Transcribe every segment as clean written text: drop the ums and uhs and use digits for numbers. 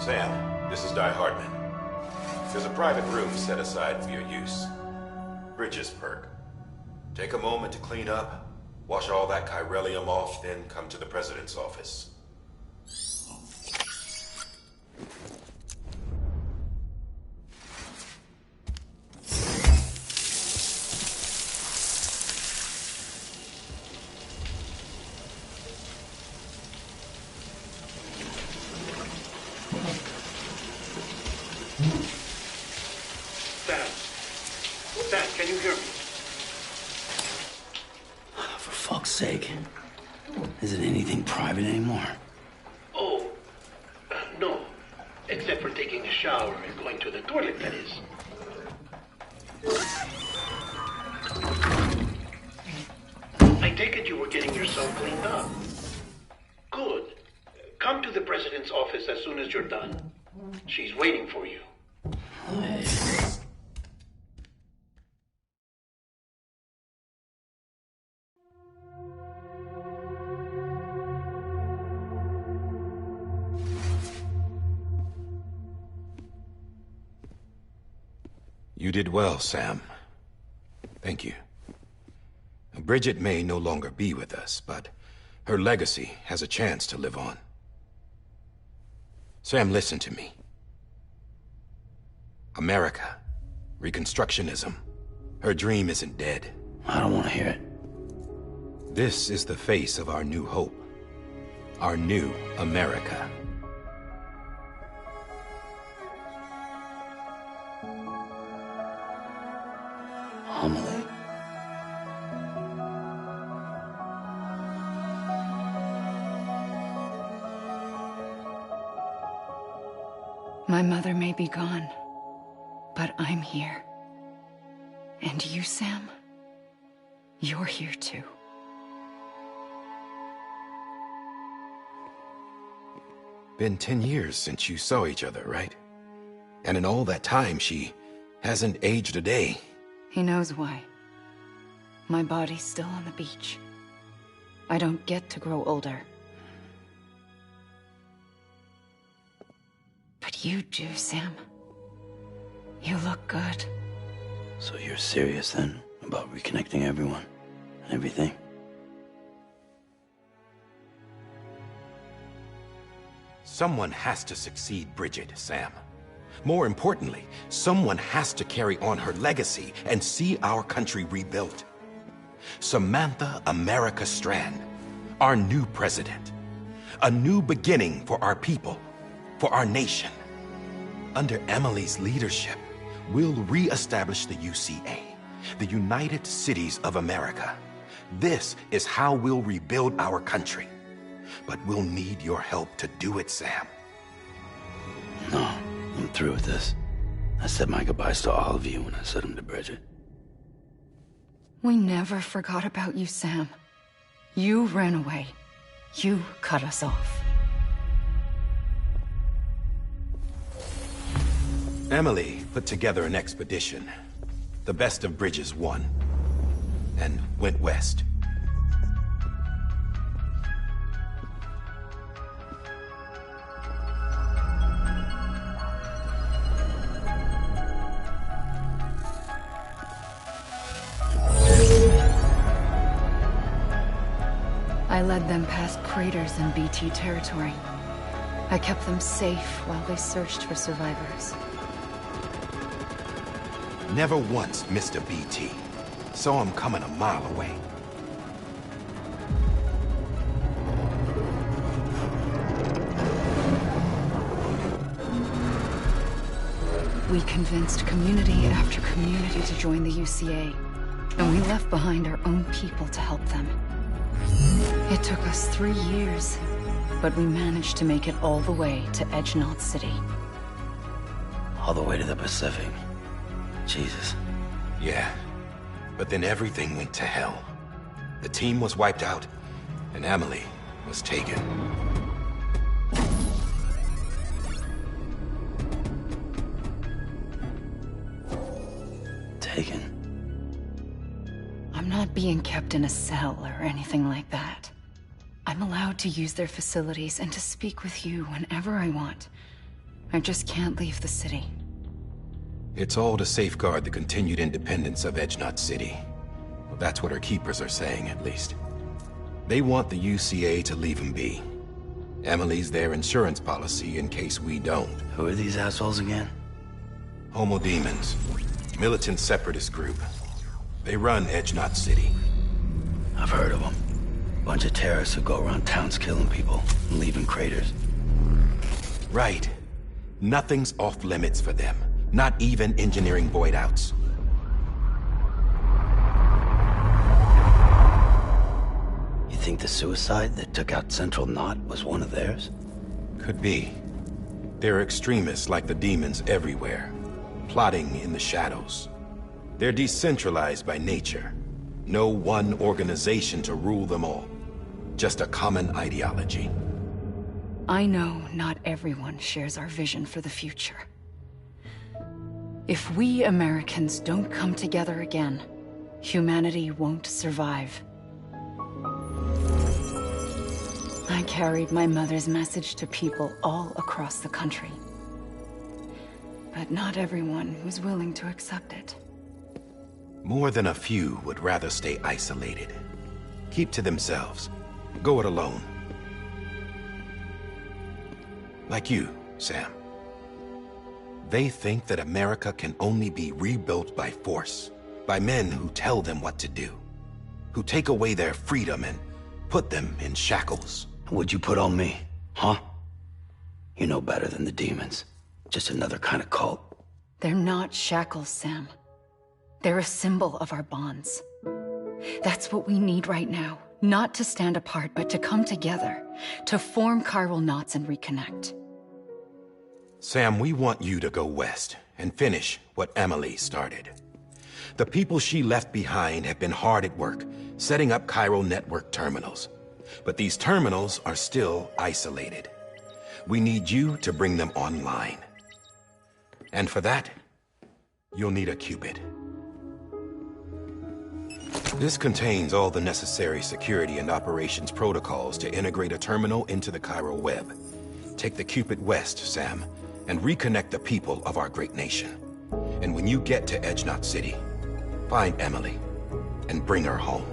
Sam, this is Di Hartman. There's a private room set aside for your use. Bridges perk. Take a moment to clean up, wash all that chiralium off, then come to the President's office. Sam, can you hear me? For fuck's sake. Isn't anything private anymore? Oh, no. Except for taking a shower and going to the toilet, that is. I take it you were getting yourself cleaned up. Good. Come to the President's office as soon as you're done. She's waiting for you. You did well, Sam. Thank you. Bridget may no longer be with us, but her legacy has a chance to live on. Sam, listen to me. America, Reconstructionism, her dream isn't dead. I don't want to hear it. This is the face of our new hope. Our new America. Amelie. My mother may be gone, but I'm here. And you, Sam, you're here too. Been 10 years since you saw each other, right? And in all that time, she hasn't aged a day. He knows why. My body's still on the beach. I don't get to grow older. But you do, Sam. You look good. So you're serious then about reconnecting everyone and everything? Someone has to succeed Bridget, Sam. More importantly, someone has to carry on her legacy and see our country rebuilt. Samantha America Strand, our new president. A new beginning for our people, for our nation. Under Emily's leadership, we'll re-establish the UCA, the United Cities of America. This is how we'll rebuild our country. But we'll need your help to do it, Sam. No, I'm through with this. I said my goodbyes to all of you when I said them to Bridget. We never forgot about you, Sam. You ran away. You cut us off. Emily put together an expedition. The best of Bridges won. And went west. I led them past craters in BT territory. I kept them safe while they searched for survivors. Never once missed a BT. Saw him coming a mile away. We convinced community after community to join the UCA, and we left behind our own people to help them. It took us 3 years, but we managed to make it all the way to Edgenaught City. All the way to the Pacific. Jesus. Yeah, but then everything went to hell. The team was wiped out, and Emily was taken. Taken? I'm not being kept in a cell or anything like that. I'm allowed to use their facilities and to speak with you whenever I want. I just can't leave the city. It's all to safeguard the continued independence of Edgenot City. Well, that's what her keepers are saying, at least. They want the UCA to leave him be. Emily's their insurance policy in case we don't. Who are these assholes again? Homo Demons. Militant separatist group. They run Edgenot City. I've heard of them. Bunch of terrorists who go around towns killing people and leaving craters. Right. Nothing's off limits for them. Not even engineering void outs. You think the suicide that took out Central Knot was one of theirs? Could be. There are extremists like the demons everywhere, plotting in the shadows. They're decentralized by nature. No one organization to rule them all. Just a common ideology. I know not everyone shares our vision for the future. If we Americans don't come together again, humanity won't survive. I carried my mother's message to people all across the country. But not everyone was willing to accept it. More than a few would rather stay isolated. Keep to themselves. Go it alone. Like you, Sam. They think that America can only be rebuilt by force, by men who tell them what to do, who take away their freedom and put them in shackles. What'd you put on me, huh? You know better than the demons. Just another kind of cult. They're not shackles, Sam. They're a symbol of our bonds. That's what we need right now. Not to stand apart, but to come together, to form chiral knots and reconnect. Sam, we want you to go west and finish what Emily started. The people she left behind have been hard at work, setting up chiral network terminals. But these terminals are still isolated. We need you to bring them online. And for that, you'll need a Cupid. This contains all the necessary security and operations protocols to integrate a terminal into the chiral web. Take the Cupid west, Sam, and reconnect the people of our great nation. And when you get to Edgenot City, find Emily and bring her home.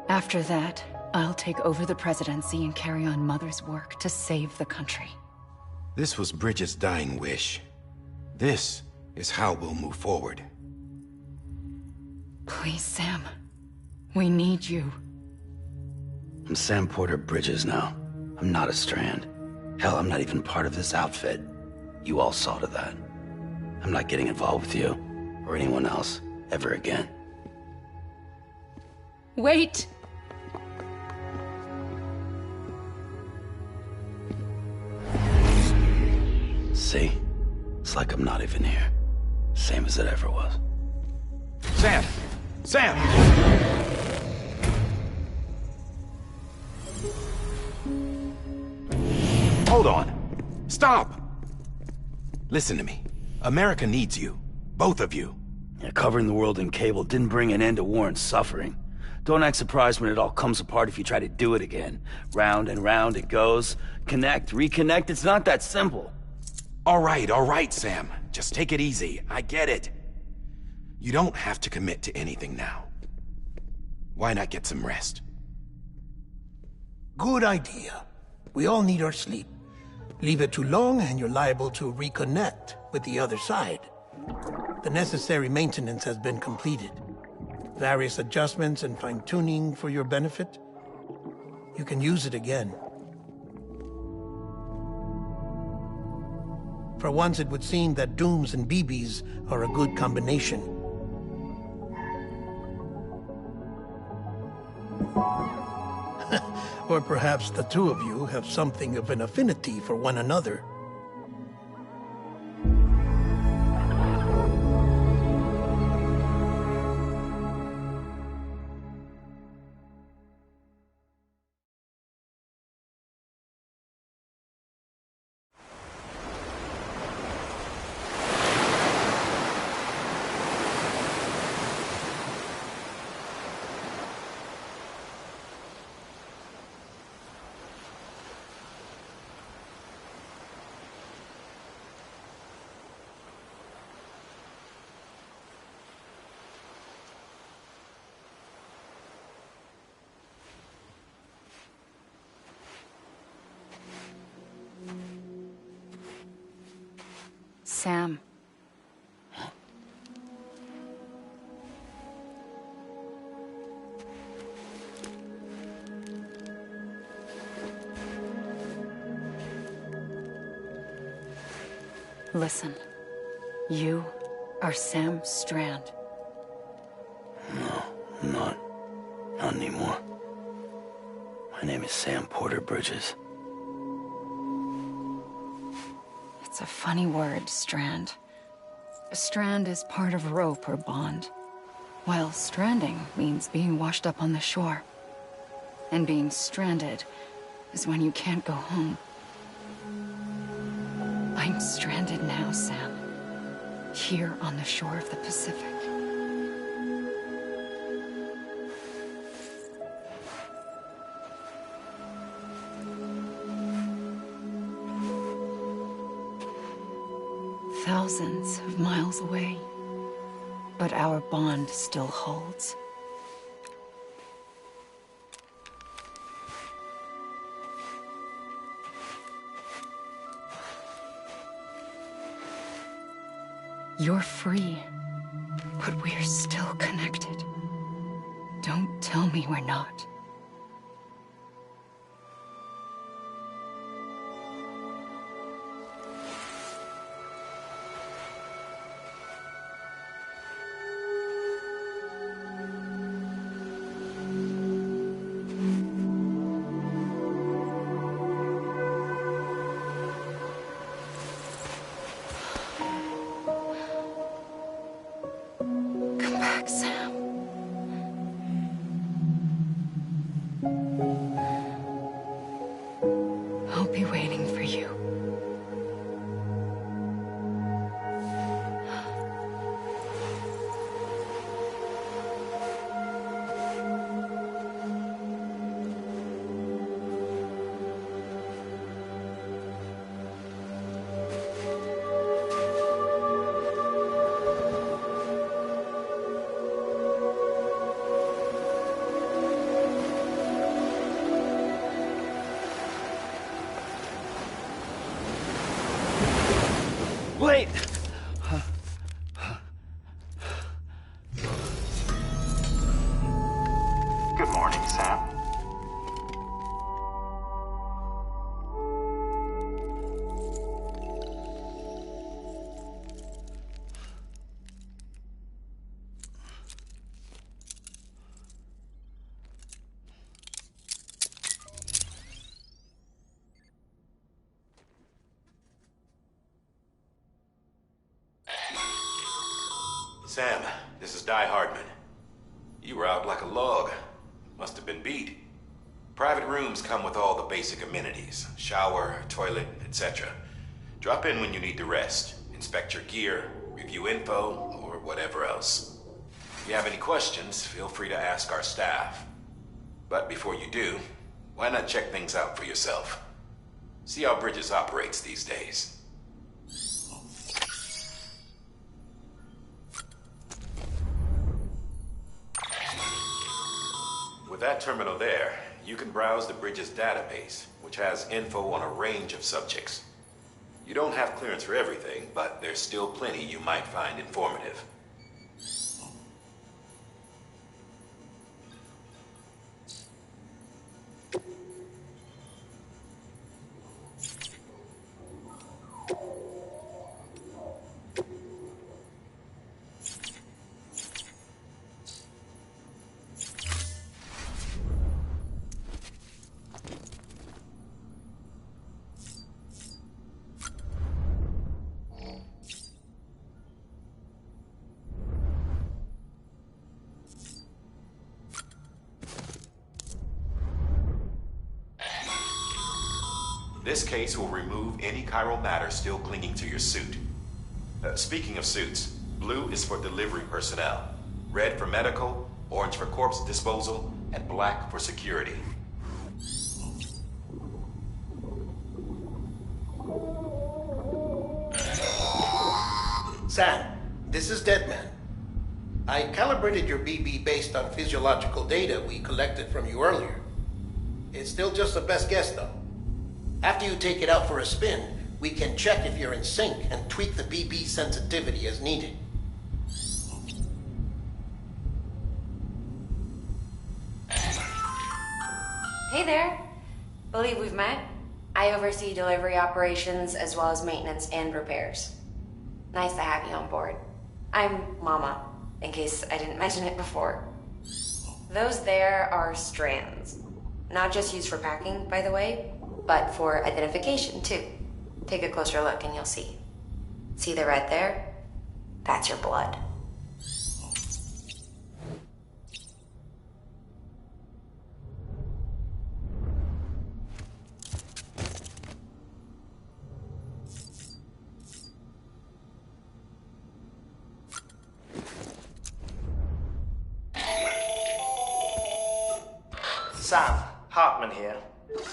After that, I'll take over the presidency and carry on Mother's work to save the country. This was Bridget's dying wish. This is how we'll move forward. Please, Sam. We need you. I'm Sam Porter Bridges now. I'm not a Strand. Hell, I'm not even part of this outfit. You all saw to that. I'm not getting involved with you, or anyone else, ever again. Wait! See? It's like I'm not even here. Same as it ever was. Sam! Sam! Hold on. Stop! Listen to me. America needs you. Both of you. Yeah, covering the world in cable didn't bring an end to war and suffering. Don't act surprised when it all comes apart if you try to do it again. Round and round it goes. Connect, reconnect, it's not that simple. All right, Sam. Just take it easy. I get it. You don't have to commit to anything now. Why not get some rest? Good idea. We all need our sleep. Leave it too long and you're liable to reconnect with the other side. The necessary maintenance has been completed. Various adjustments and fine-tuning for your benefit. You can use it again. For once, it would seem that Dooms and BBs are a good combination. Or perhaps the two of you have something of an affinity for one another. Sam. Listen, you are Sam Strand. No, I'm not. Not anymore. My name is Sam Porter Bridges. It's a funny word, Strand. A strand is part of rope or bond, while stranding means being washed up on the shore. And being stranded is when you can't go home. I'm stranded now, Sam. Here on the shore of the Pacific. Thousands of miles away. But our bond still holds. You're free, but we're still connected. Don't tell me we're not. Sam. I'll be waiting for you. Wait! Good morning, Sam. Sam, this is Di Hardman. You were out like a log. Must have been beat. Private rooms come with all the basic amenities. Shower, toilet, etc. Drop in when you need to rest. Inspect your gear, review info, or whatever else. If you have any questions, feel free to ask our staff. But before you do, why not check things out for yourself? See how Bridges operates these days. With that terminal there, you can browse the Bridges database, which has info on a range of subjects. You don't have clearance for everything, but there's still plenty you might find informative. This case will remove any chiral matter still clinging to your suit. Speaking of suits, blue is for delivery personnel, red for medical, orange for corpse disposal, and black for security. Sam, this is Deadman. I calibrated your BB based on physiological data we collected from you earlier. It's still just a best guess, though. After you take it out for a spin, We can check if you're in sync and tweak the BB sensitivity as needed. Hey there. Believe we've met. I oversee delivery operations as well as maintenance and repairs. Nice to have you on board. I'm Mama, in case I didn't mention it before. Those there are strands. Not just used for packing, by the way, but for identification too. Take a closer look and you'll see. See the red there? That's your blood. Sam, Hartman here,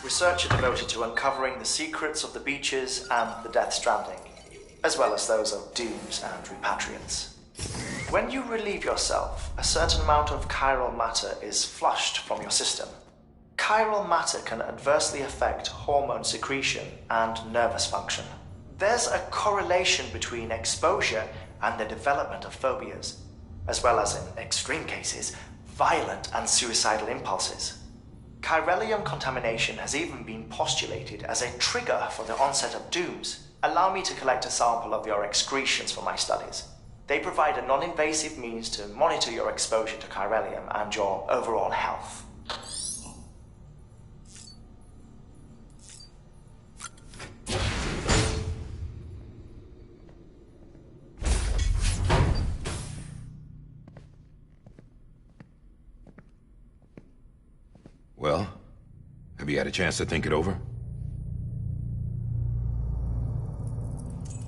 researcher devoted to uncovering the secrets of the beaches and the Death Stranding, as well as those of dooms and repatriants. When you relieve yourself, a certain amount of chiral matter is flushed from your system. Chiral matter can adversely affect hormone secretion and nervous function. There's a correlation between exposure and the development of phobias, as well as, in extreme cases, violent and suicidal impulses. Chiralium contamination has even been postulated as a trigger for the onset of dooms. Allow me to collect a sample of your excretions for my studies. They provide a non-invasive means to monitor your exposure to chiralium and your overall health. Well, have you had a chance to think it over?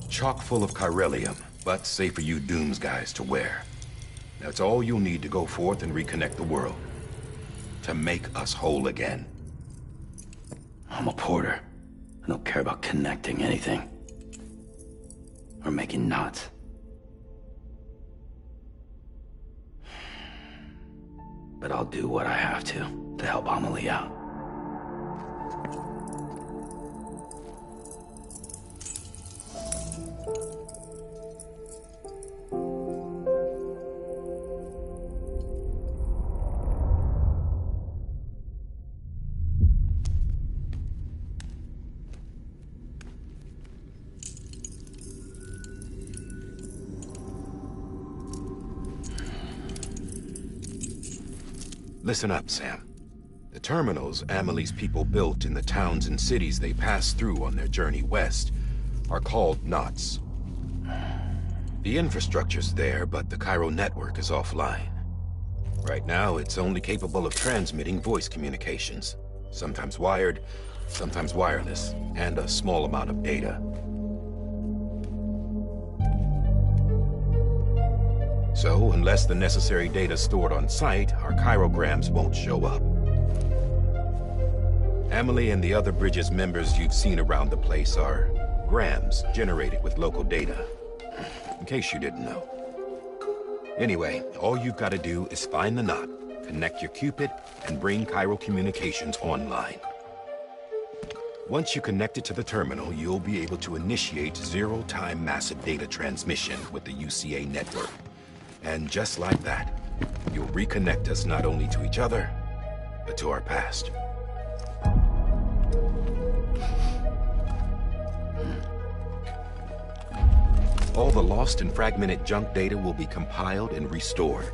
Chock full of chiralium, but safe for you Dooms guys to wear. That's all you'll need to go forth and reconnect the world. To make us whole again. I'm a porter. I don't care about connecting anything. Or making knots. But I'll do what I have to help Amelie out. Listen up, Sam. The terminals Amelie's people built in the towns and cities they passed through on their journey west are called knots. The infrastructure's there, but the Cairo network is offline. Right now, it's only capable of transmitting voice communications, sometimes wired, sometimes wireless, and a small amount of data. So, unless the necessary data's stored on site, our chirograms won't show up. Amelie and the other Bridges members you've seen around the place are grams generated with local data. In case you didn't know. Anyway, all you've got to do is find the knot, connect your Cupid, and bring Cairo communications online. Once you connect it to the terminal, you'll be able to initiate zero-time massive data transmission with the UCA network. And just like that, you'll reconnect us not only to each other, but to our past. All the lost and fragmented junk data will be compiled and restored,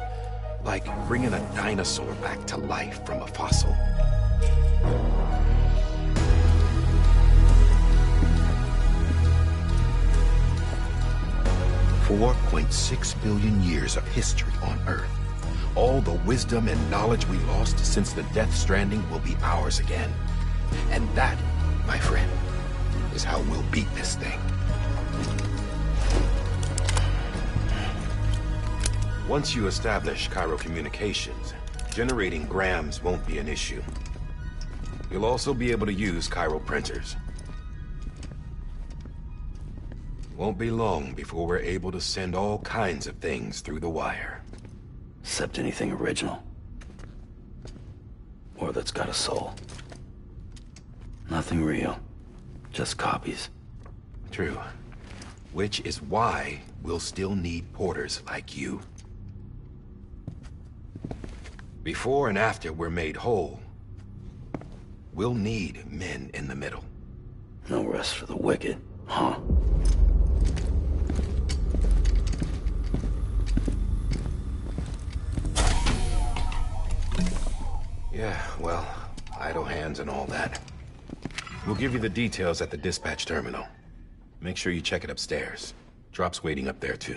like bringing a dinosaur back to life from a fossil. 4.6 billion years of history on Earth. All the wisdom and knowledge we lost since the Death Stranding will be ours again. And that, my friend, is how we'll beat this thing. Once you establish Cairo communications, generating grams won't be an issue. You'll also be able to use Cairo printers. Won't be long before we're able to send all kinds of things through the wire. Except anything original. Or that's got a soul. Nothing real. Just copies. True. Which is why we'll still need porters like you. Before and after we're made whole, we'll need men in the middle. No rest for the wicked, huh? Yeah, well, idle hands and all that. We'll give you the details at the dispatch terminal. Make sure you check it upstairs. Drop's waiting up there, too.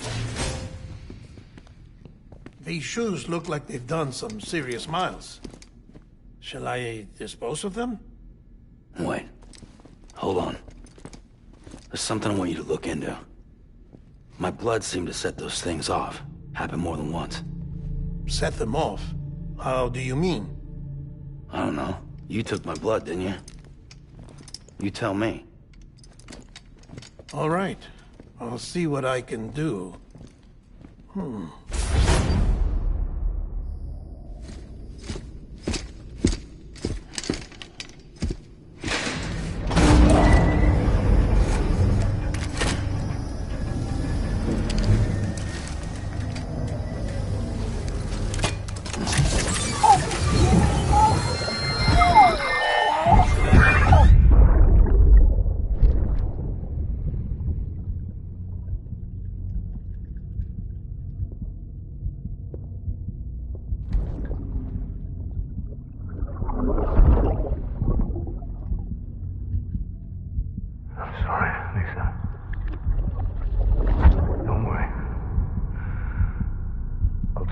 These shoes look like they've done some serious miles. Shall I dispose of them? Wait. Hold on. There's something I want you to look into. My blood seemed to set those things off. Happened more than once. Set them off? How do you mean? I don't know. You took my blood, didn't you? You tell me. All right. I'll see what I can do.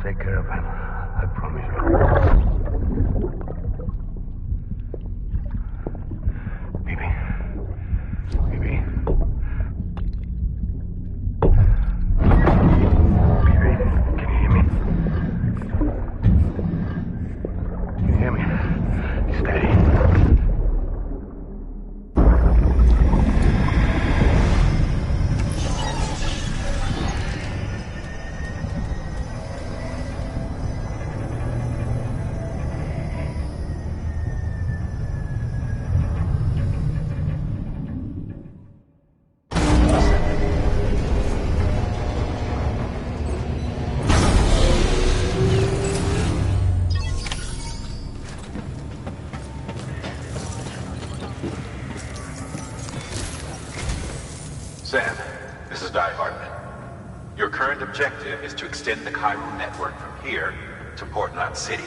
Take care of him. I promise you. Baby. Baby. Baby, can you hear me? Can you hear me? Steady. Sam, this is Di Hartman. Your current objective is to extend the Cairo network from here to Port Knot City.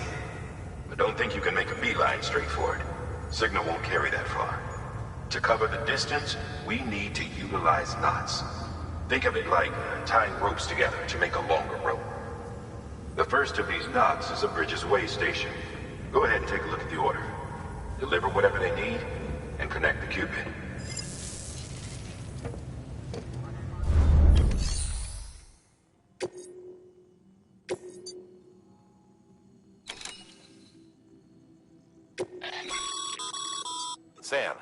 But don't think you can make a beeline straight for it. Signal won't carry that far. To cover the distance, we need to utilize knots. Think of it like tying ropes together to make a longer rope. The first of these knots is a Bridges Way station. Go ahead and take a look at the order. Deliver whatever they need, and connect the Cupid. Sam,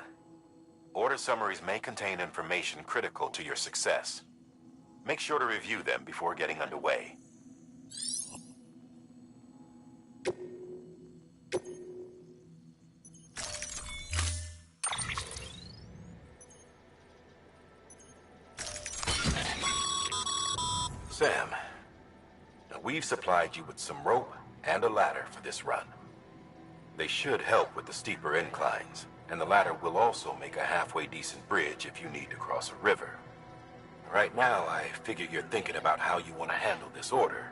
order summaries may contain information critical to your success. Make sure to review them before getting underway. Sam, now we've supplied you with some rope and a ladder for this run. They should help with the steeper inclines, and the ladder will also make a halfway decent bridge if you need to cross a river. Right now, I figure you're thinking about how you want to handle this order.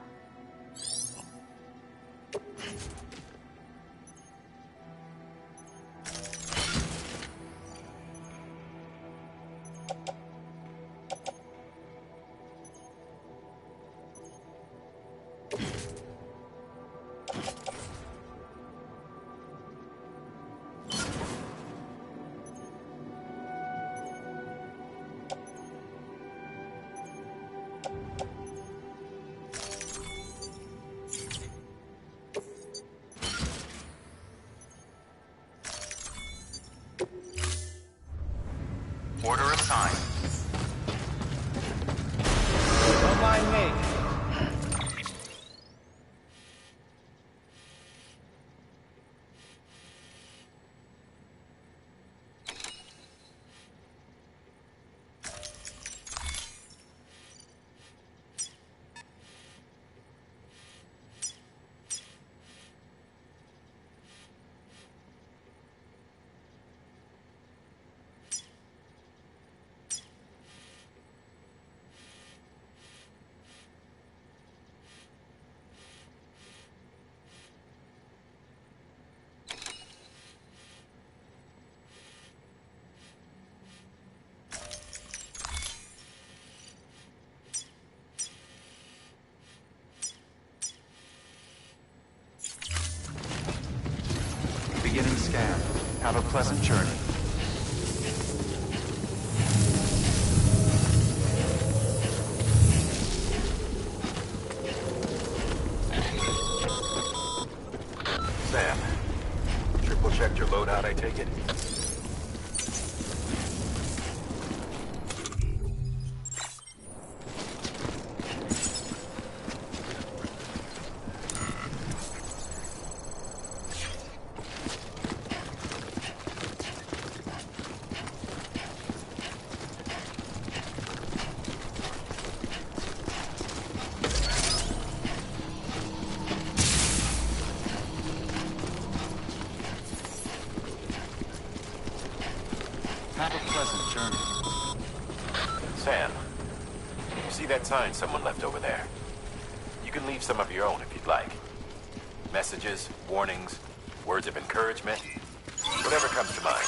Have a pleasant journey. Sam, triple checked your loadout, I take it? Have a pleasant journey. Sam, you see that sign someone left over there? You can leave some of your own if you'd like. Messages, warnings, words of encouragement, whatever comes to mind.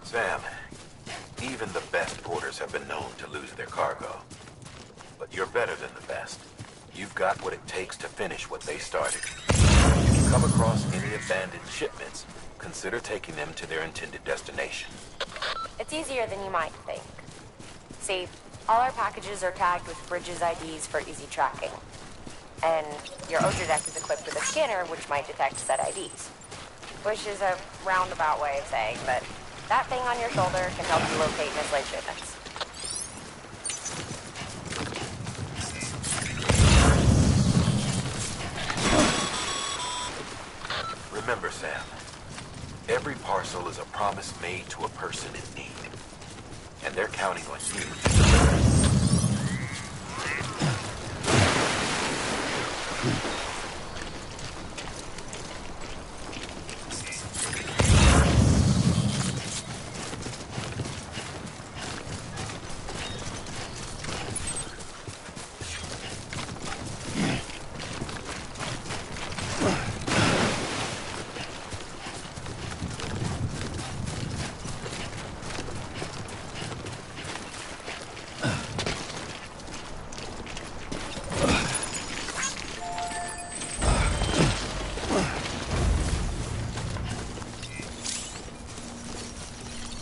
Sam, even the best porters have been known to lose their cargo. But you're better than the best. You've got what it takes to finish what they started. If you come across any abandoned shipments, consider taking them to their intended destination. It's easier than you might think. See, all our packages are tagged with Bridges IDs for easy tracking. And your Oger deck is equipped with a scanner which might detect said IDs. Which is a roundabout way of saying that that thing on your shoulder can help you locate mislaid shipments. Remember, Sam, every parcel is a promise made to a person in need. And they're counting on you to deliver.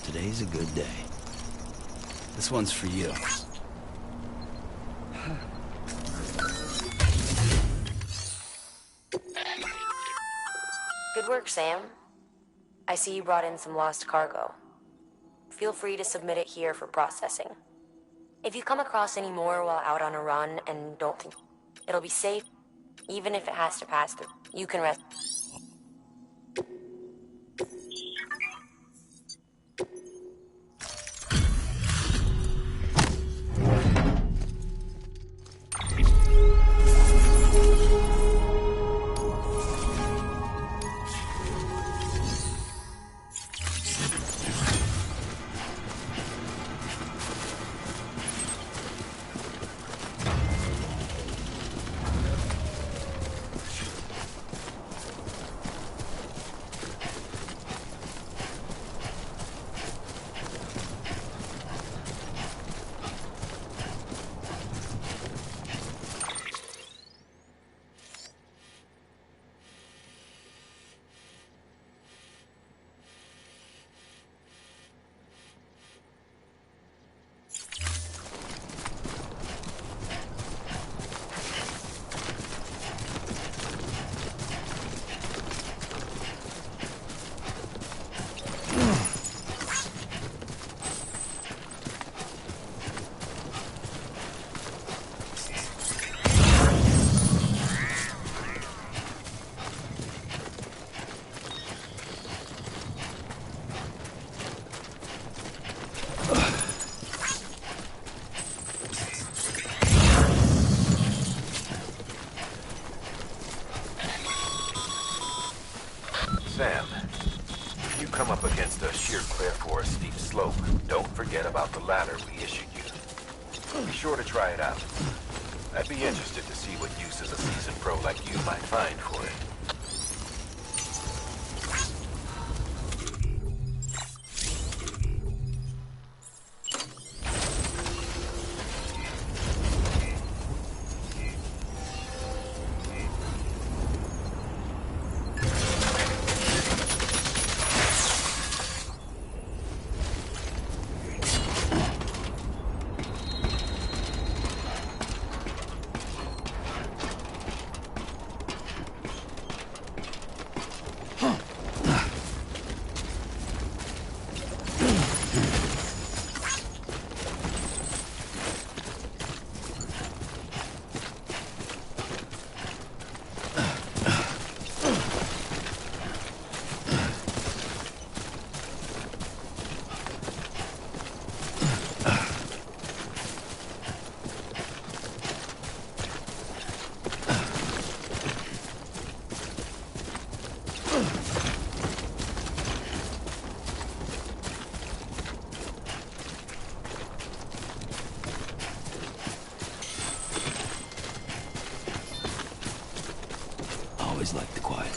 Today's a good day. This one's for you. Good work, Sam. I see you brought in some lost cargo. Feel free to submit it here for processing. If you come across any more while out on a run and don't think it'll be safe, even if it has to pass through, you can rest. Sam, if you come up against a sheer cliff or a steep slope, don't forget about the ladder we issued you. Be sure to try it out. I'd be interested to see what uses a seasoned pro like you might find for it. Always like the quiet.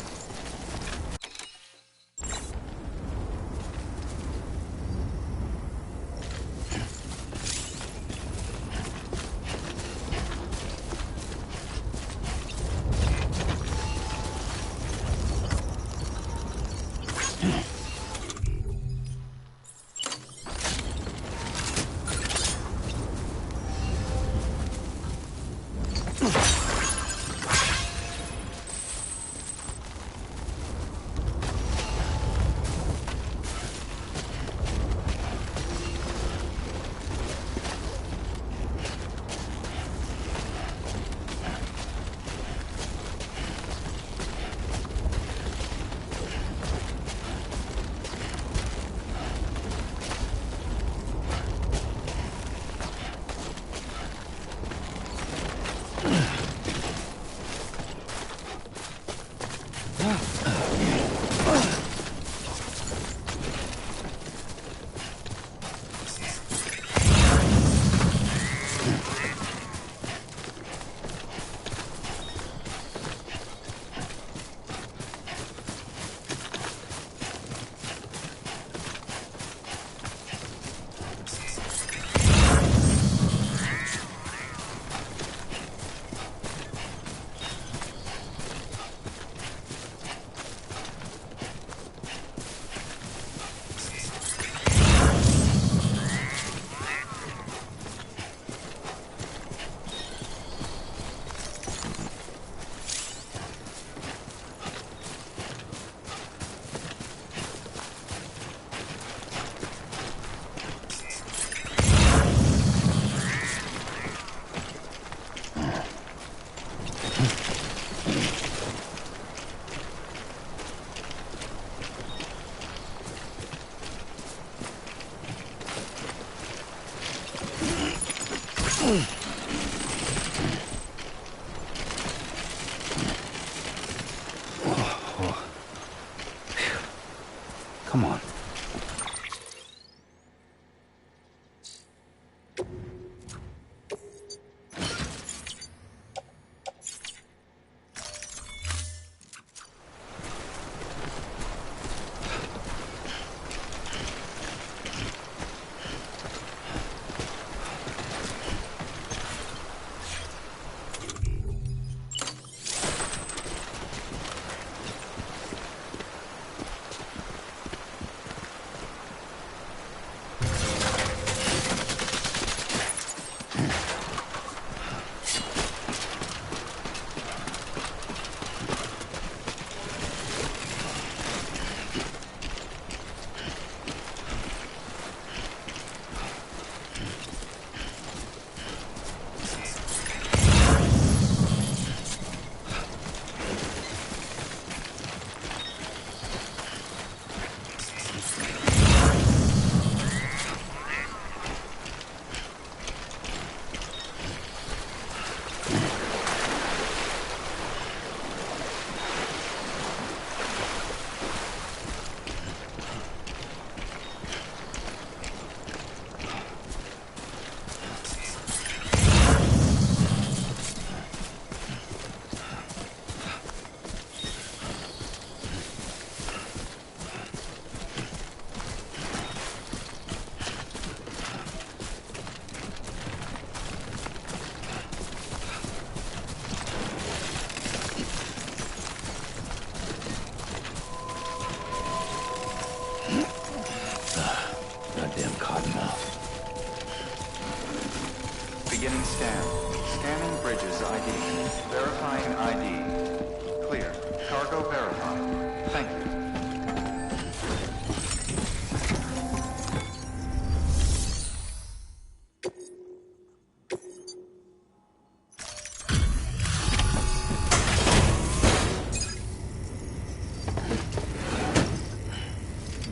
Come on.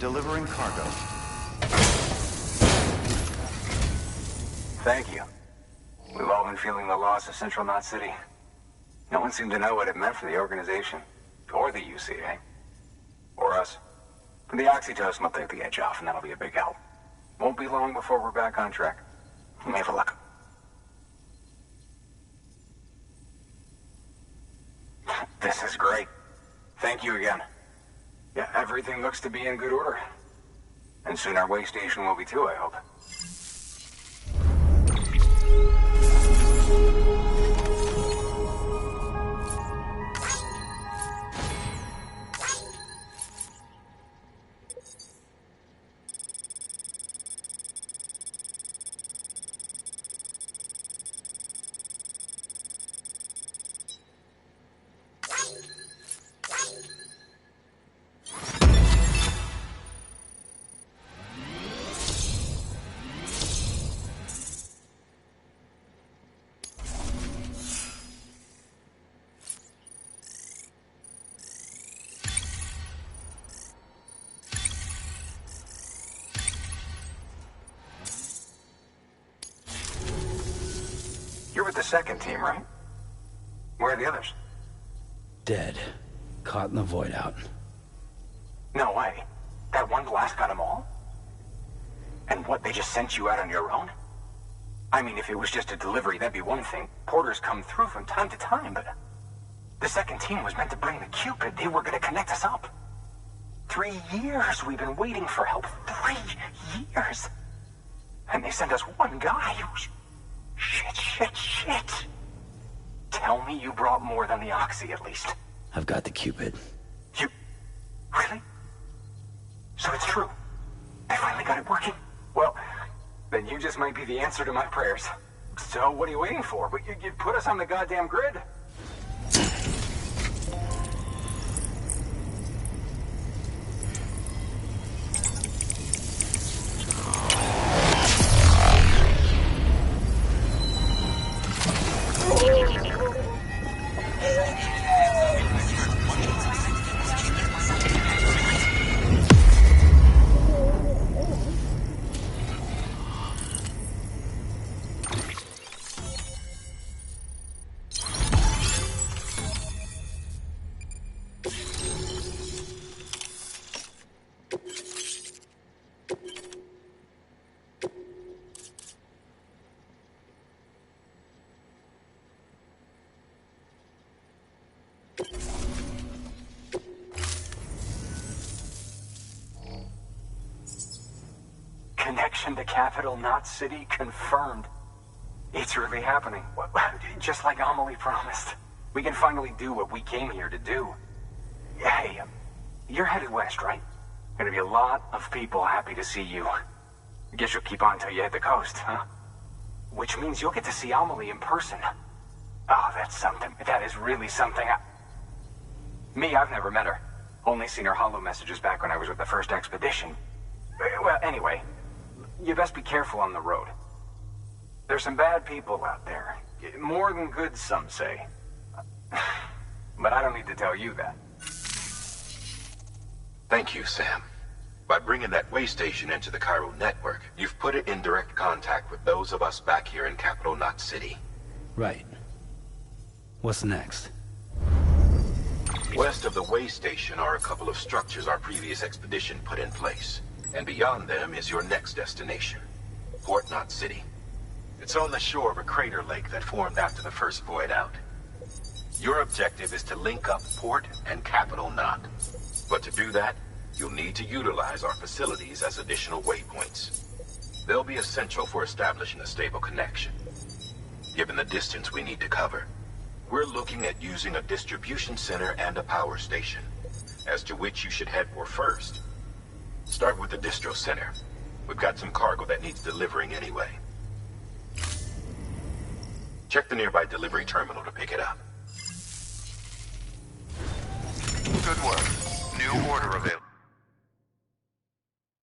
delivering cargo. Thank you. We've all been feeling the loss of Central Knot City. No one seemed to know what it meant for the organization, or the UCA, or us. The oxytocin will take the edge off, and that'll be a big help. Won't be long before we're back on track. We may have a luck. This is great. Thank you again. Yeah, everything looks to be in good order. And soon our way station will be too, I hope. You're with the second team, right? Where are the others? Dead. Caught in the void out. No way. That one blast got them all? And what, they just sent you out on your own? I mean, if it was just a delivery, that'd be one thing. Porters come through from time to time, but... The second team was meant to bring the Cupid. They were gonna connect us up. 3 years we've been waiting for help. 3 years! And they sent us one guy who's... Shit. Tell me you brought more than the Oxy, at least. I've got the Cupid. You... Really? So it's true. They finally got it working? Well, then you just might be the answer to my prayers. So what are you waiting for? You put us on the goddamn grid. Connection to Capital Knot City confirmed. It's really happening. Just like Amelie promised. We can finally do what we came here to do. Hey, you're headed west, right? Gonna be a lot of people happy to see you. Guess you'll keep on till you hit the coast, huh? Which means you'll get to see Amelie in person. Oh, that's something. That is really something. I've never met her. Only seen her holo messages back when I was with the first expedition. Well, anyway, you best be careful on the road. There's some bad people out there. More than good, some say. But I don't need to tell you that. Thank you, Sam. By bringing that way station into the Cairo network, you've put it in direct contact with those of us back here in Capital Knot City. Right. What's next? West of the way station are a couple of structures our previous expedition put in place. And beyond them is your next destination, Port Knot City. It's on the shore of a crater lake that formed after the first void out. Your objective is to link up Port and Capital Knot. But to do that, you'll need to utilize our facilities as additional waypoints. They'll be essential for establishing a stable connection. Given the distance we need to cover, we're looking at using a distribution center and a power station, as to which you should head for first. Start with the distro center. We've got some cargo that needs delivering anyway. Check the nearby delivery terminal to pick it up. Good work. New order available.